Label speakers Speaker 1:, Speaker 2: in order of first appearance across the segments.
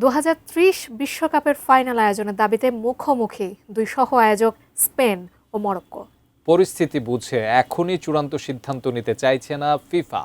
Speaker 1: 2030 বিশ্বকাপের ফাইনাল আয়োজনের দাবিতে মুখোমুখি দুই সহ আয়োজক স্পেন ও মরক্কো।
Speaker 2: পরিস্থিতি বুঝে এখনই চূড়ান্ত সিদ্ধান্ত নিতে চাইছে না ফিফা।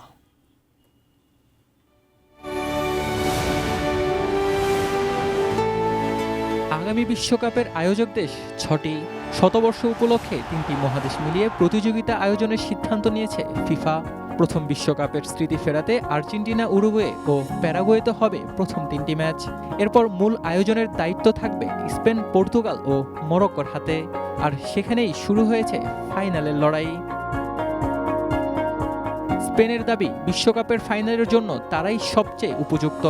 Speaker 3: আগামী বিশ্বকাপের আয়োজক দেশ 6টি, শতবর্ষ উপলক্ষে 3টি মহাদেশ মিলিয়ে প্রতিযোগিতা আয়োজনের সিদ্ধান্ত নিয়েছে ফিফা। প্রথম বিশ্বকাপের স্মৃতি ফেরাতে আর্জেন্টিনা, উরুগুয়ে ও প্যারাগুয়েতে হবে প্রথম 3টি ম্যাচ। এরপর মূল আয়োজনের দায়িত্ব থাকবে স্পেন, পর্তুগাল ও মরক্কোর হাতে। আর সেখানেই শুরু হয়েছে ফাইনালের লড়াই। স্পেনের দাবি, বিশ্বকাপের ফাইনালের জন্য তারাই সবচেয়ে উপযুক্ত।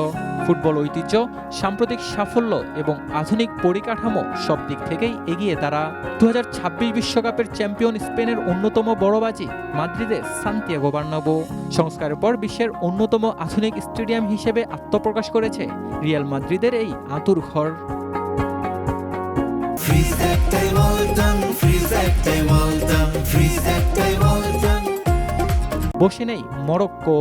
Speaker 3: ফুটবল ঐতিহ্য, সাম্প্রতিক সাফল্য এবং আধুনিক পরিকাঠামো সব দিক থেকেই এগিয়ে তারা। 2026 বিশ্বকাপের চ্যাম্পিয়ন স্পেনের অন্যতম বড় বাজি মাদ্রিদের সান্তিয়াগো বার্নাব্যু। সংস্কারের পর বিশ্বের অন্যতম আধুনিক স্টেডিয়াম হিসেবে আত্মপ্রকাশ করেছে রিয়াল মাদ্রিদের এই আঁতুড় ঘর। বসে নেই মরক্কো।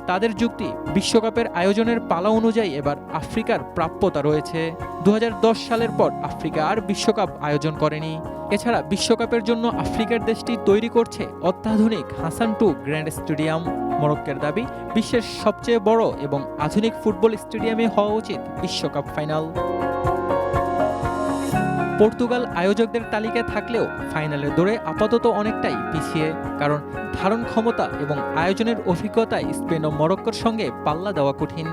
Speaker 3: তাদের যুক্তি, বিশ্বকাপের আয়োজনের পালা অনুযায়ী এবার আফ্রিকার প্রাপ্যতা রয়েছে। 2010 সালের পর আফ্রিকা আর বিশ্বকাপ আয়োজন করেনি। এছাড়া বিশ্বকাপের জন্য আফ্রিকার দেশটি তৈরি করছে অত্যাধুনিক হাসান টু গ্র্যান্ড স্টেডিয়াম। মরক্কোর দাবি, বিশ্বের সবচেয়ে বড় এবং আধুনিক ফুটবল স্টেডিয়ামে হওয়া উচিত বিশ্বকাপ ফাইনাল। পর্তুগাল আয়োজকদের তালিকায় থাকলেও ফাইনালের দৌড়ে আপাতত অনেকটাই পিছিয়ে, কারণ ধারণ ক্ষমতা এবং আয়োজনের অভিজ্ঞতায় স্পেন ও মরক্কোর সঙ্গে পাল্লা দেওয়া কঠিন।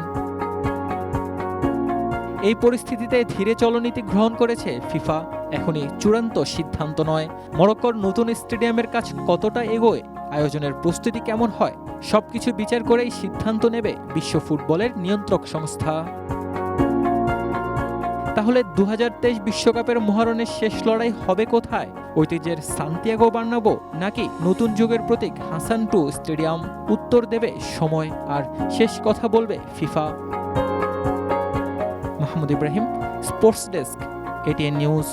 Speaker 3: এই পরিস্থিতিতে ধীরে চলনীতি গ্রহণ করেছে ফিফা। এখনই চূড়ান্ত সিদ্ধান্ত নয়। মরক্কোর নতুন স্টেডিয়ামের কাজ কতটা এগোয়, আয়োজনের প্রস্তুতি কেমন হয়, সবকিছু বিচার করেই সিদ্ধান্ত নেবে বিশ্ব ফুটবলের নিয়ন্ত্রক সংস্থা। তাহলে 2023 বিশ্বকাপের মহারণের শেষ লড়াই হবে কোথায়? ঐতিহ্যের সান্তিয়াগো বার্নাব্যু নাকি নতুন যুগের প্রতীক হাসান টু স্টেডিয়াম? উত্তর দেবে সময়, আর শেষ কথা বলবে FIFA. Mahmud Ibrahim, sports desk, ATN news.